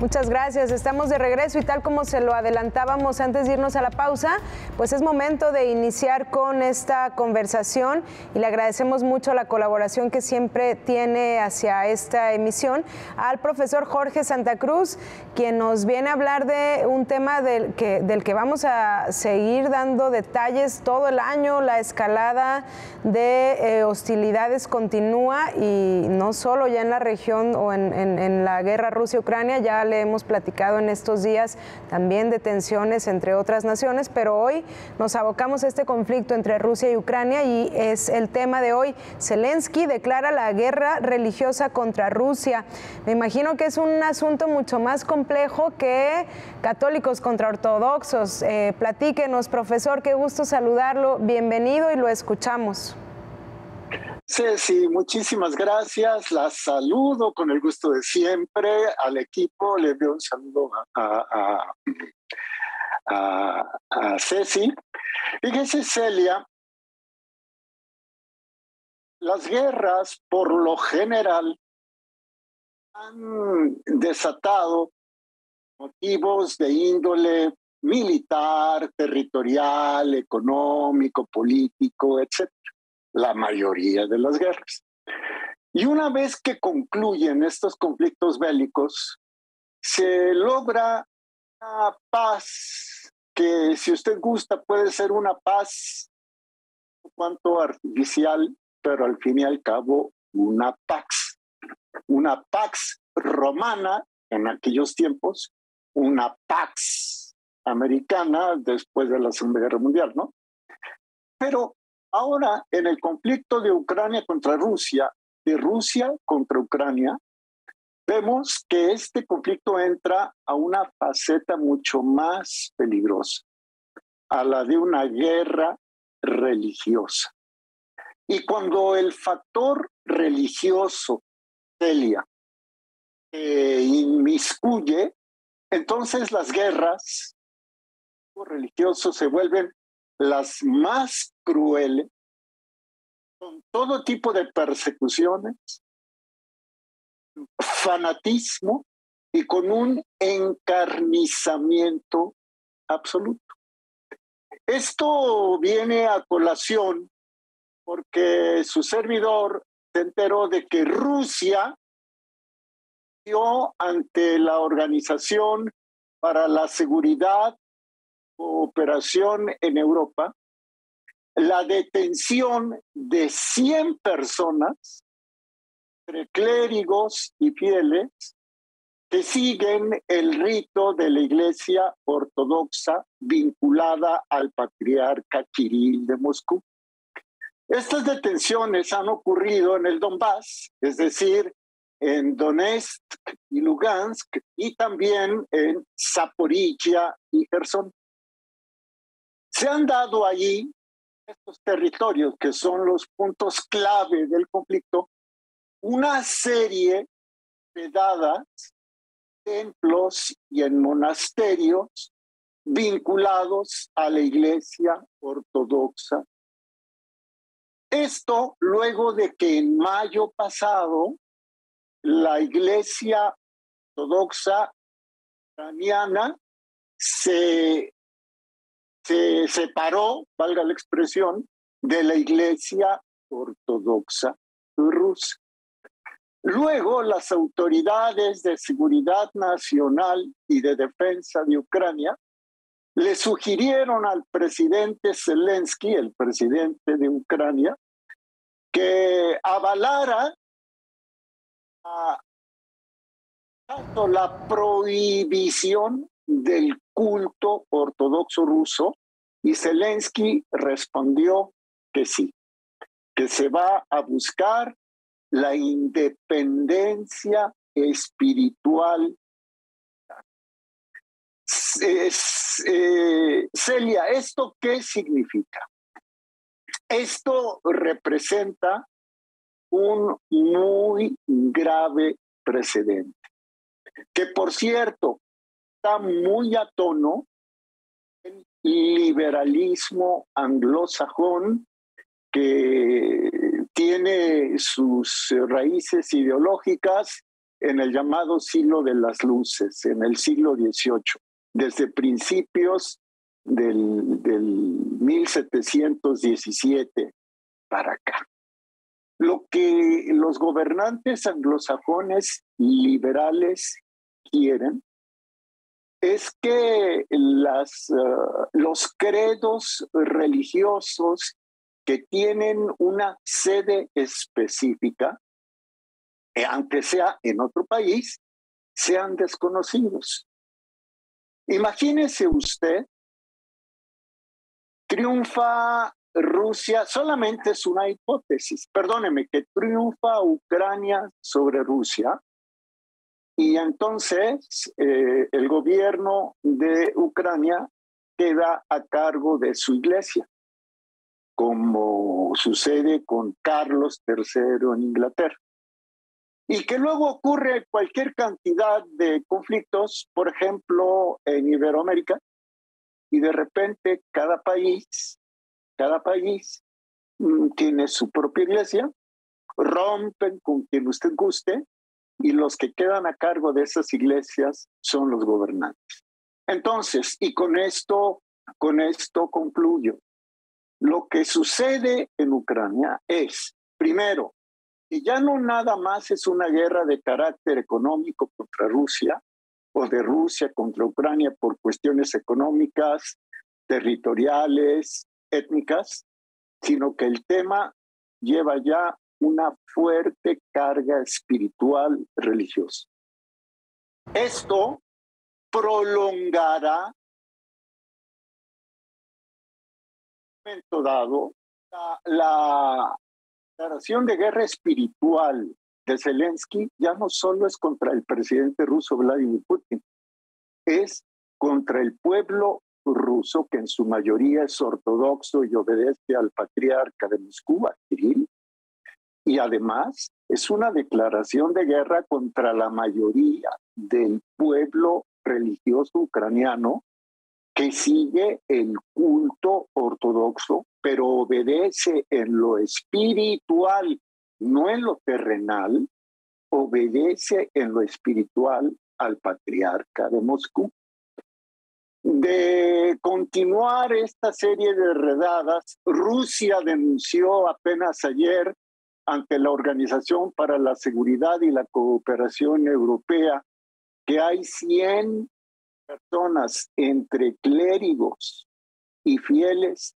Muchas gracias, estamos de regreso y tal como se lo adelantábamos antes de irnos a la pausa, pues es momento de iniciar con esta conversación y le agradecemos mucho la colaboración que siempre tiene hacia esta emisión al profesor Jorge Santa Cruz, quien nos viene a hablar de un tema del que vamos a seguir dando detalles todo el año. La escalada de hostilidades continúa y no solo ya en la región o en la guerra Rusia-Ucrania, ya le hemos platicado en estos días también de tensiones entre otras naciones, pero hoy nos abocamos a este conflicto entre Rusia y Ucrania y es el tema de hoy. Zelensky declara la guerra religiosa contra Rusia. Me imagino que es un asunto mucho más complejo que católicos contra ortodoxos. Platíquenos, profesor, qué gusto saludarlo. Bienvenido y lo escuchamos. Ceci, muchísimas gracias, la saludo con el gusto de siempre, al equipo le envío un saludo a Ceci. Fíjese, Celia, las guerras por lo general han desatado motivos de índole militar, territorial, económico, político, etc. La mayoría de las guerras. Y una vez que concluyen estos conflictos bélicos, se logra una paz que, si usted gusta, puede ser una paz un cuanto artificial, pero al fin y al cabo una pax romana en aquellos tiempos, una pax americana después de la Segunda Guerra Mundial, ¿no? Pero ahora, en el conflicto de Ucrania contra Rusia, de Rusia contra Ucrania, vemos que este conflicto entra a una faceta mucho más peligrosa, a la de una guerra religiosa. Y cuando el factor religioso, Celia, inmiscuye, entonces las guerras religiosos se vuelven las más crueles, con todo tipo de persecuciones, fanatismo y con un encarnizamiento absoluto. Esto viene a colación porque su servidor se enteró de que Rusia dio ante la Organización para la Seguridad y Cooperación en Europa la detención de 100 personas, entre clérigos y fieles, que siguen el rito de la Iglesia Ortodoxa vinculada al patriarca Kirill de Moscú. Estas detenciones han ocurrido en el Donbass, es decir, en Donetsk y Lugansk, y también en Zaporizhia y Gerson. Se han dado allí estos territorios, que son los puntos clave del conflicto, una serie de dadas, templos y en monasterios vinculados a la Iglesia Ortodoxa. Esto luego de que en mayo pasado la Iglesia Ortodoxa ucraniana se separó, valga la expresión, de la Iglesia Ortodoxa rusa. Luego, las autoridades de seguridad nacional y de defensa de Ucrania le sugirieron al presidente Zelensky, el presidente de Ucrania, que avalara la prohibición del culto ortodoxo ruso, y Zelensky respondió que sí, que se va a buscar la independencia espiritual. Celia, ¿esto qué significa? Esto representa un muy grave precedente, que por cierto está muy a tono el liberalismo anglosajón, que tiene sus raíces ideológicas en el llamado siglo de las luces, en el siglo XVIII, desde principios del 1717 para acá. Lo que los gobernantes anglosajones liberales quieren es que los credos religiosos que tienen una sede específica, aunque sea en otro país, sean desconocidos. Imagínese usted, triunfa Rusia, solamente es una hipótesis, perdóneme, que triunfa Ucrania sobre Rusia, y entonces el gobierno de Ucrania queda a cargo de su iglesia, como sucede con Carlos III en Inglaterra. Y que luego ocurre cualquier cantidad de conflictos, por ejemplo, en Iberoamérica, y de repente cada país tiene su propia iglesia, rompen con quien usted guste, y los que quedan a cargo de esas iglesias son los gobernantes. Entonces, y con esto concluyo, lo que sucede en Ucrania es, primero, que ya no nada más es una guerra de carácter económico contra Rusia, o de Rusia contra Ucrania por cuestiones económicas, territoriales, étnicas, sino que el tema lleva ya una fuerte carga espiritual religiosa. Esto prolongará, en un momento dado, la declaración de guerra espiritual de Zelensky ya no solo es contra el presidente ruso Vladimir Putin, es contra el pueblo ruso, que en su mayoría es ortodoxo y obedece al patriarca de Moscú, a Kirill, y además es una declaración de guerra contra la mayoría del pueblo religioso ucraniano que sigue el culto ortodoxo, pero obedece en lo espiritual, no en lo terrenal, obedece en lo espiritual al patriarca de Moscú. De continuar esta serie de redadas, Rusia denunció apenas ayer ante la Organización para la Seguridad y la Cooperación Europea que hay 100 personas entre clérigos y fieles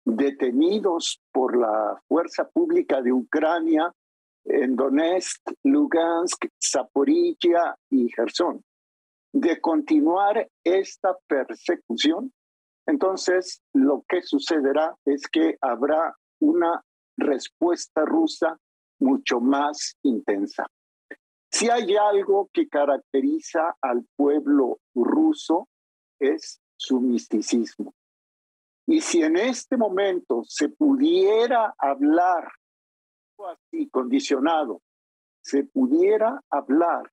detenidos por la fuerza pública de Ucrania en Donetsk, Lugansk, Zaporizhia y Gerson. De continuar esta persecución, entonces lo que sucederá es que habrá una respuesta rusa mucho más intensa. Si hay algo que caracteriza al pueblo ruso es su misticismo. Y si en este momento se pudiera hablar, así condicionado, se pudiera hablar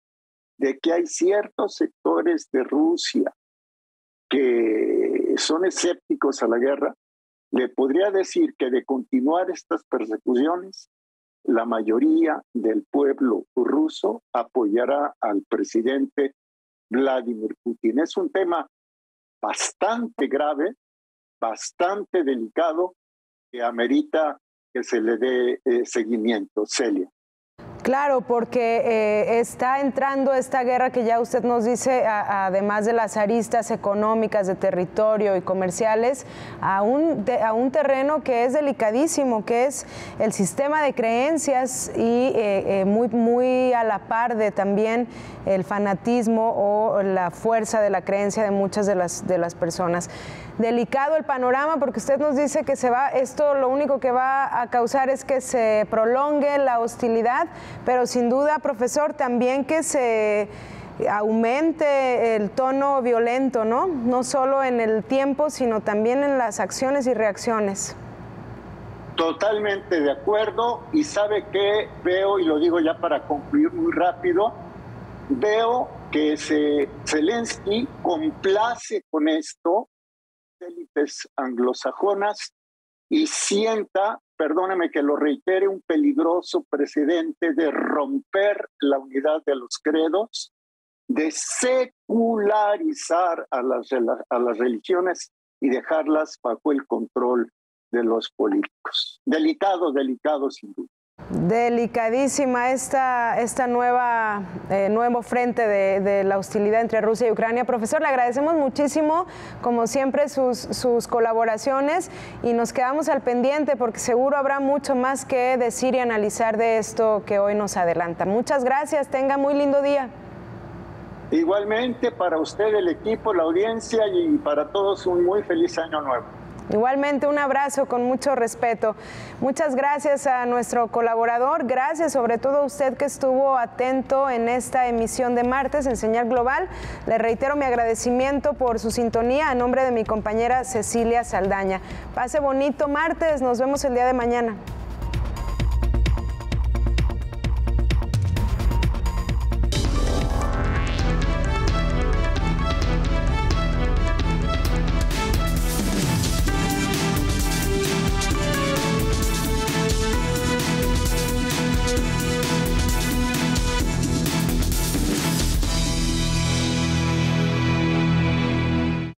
de que hay ciertos sectores de Rusia que son escépticos a la guerra, le podría decir que de continuar estas persecuciones, la mayoría del pueblo ruso apoyará al presidente Vladimir Putin. Es un tema bastante grave, bastante delicado, que amerita que se le dé seguimiento. Celia. Claro, porque está entrando esta guerra que ya usted nos dice, además de las aristas económicas, de territorio y comerciales, a un terreno que es delicadísimo, que es el sistema de creencias y muy a la par de también el fanatismo o la fuerza de la creencia de muchas de las personas. Delicado el panorama porque usted nos dice que esto lo único que va a causar es que se prolongue la hostilidad, pero sin duda, profesor, también que se aumente el tono violento, ¿no? No solo en el tiempo, sino también en las acciones y reacciones. Totalmente de acuerdo, y sabe que veo, y lo digo ya para concluir muy rápido, veo que Zelensky complace con esto, élites anglosajonas, y sienta perdóneme que lo reitere, un peligroso precedente de romper la unidad de los credos, de secularizar a las religiones y dejarlas bajo el control de los políticos. Delicado, delicado sin duda. Delicadísima esta nuevo frente de la hostilidad entre Rusia y Ucrania. Profesor, le agradecemos muchísimo, como siempre, sus colaboraciones y nos quedamos al pendiente porque seguro habrá mucho más que decir y analizar de esto que hoy nos adelanta. Muchas gracias, tenga muy lindo día. Igualmente para usted, el equipo, la audiencia y para todos un muy feliz año nuevo. Igualmente, un abrazo con mucho respeto. Muchas gracias a nuestro colaborador, gracias sobre todo a usted que estuvo atento en esta emisión de martes en Señal Global. Le reitero mi agradecimiento por su sintonía a nombre de mi compañera Cecilia Saldaña. Pase bonito martes, nos vemos el día de mañana.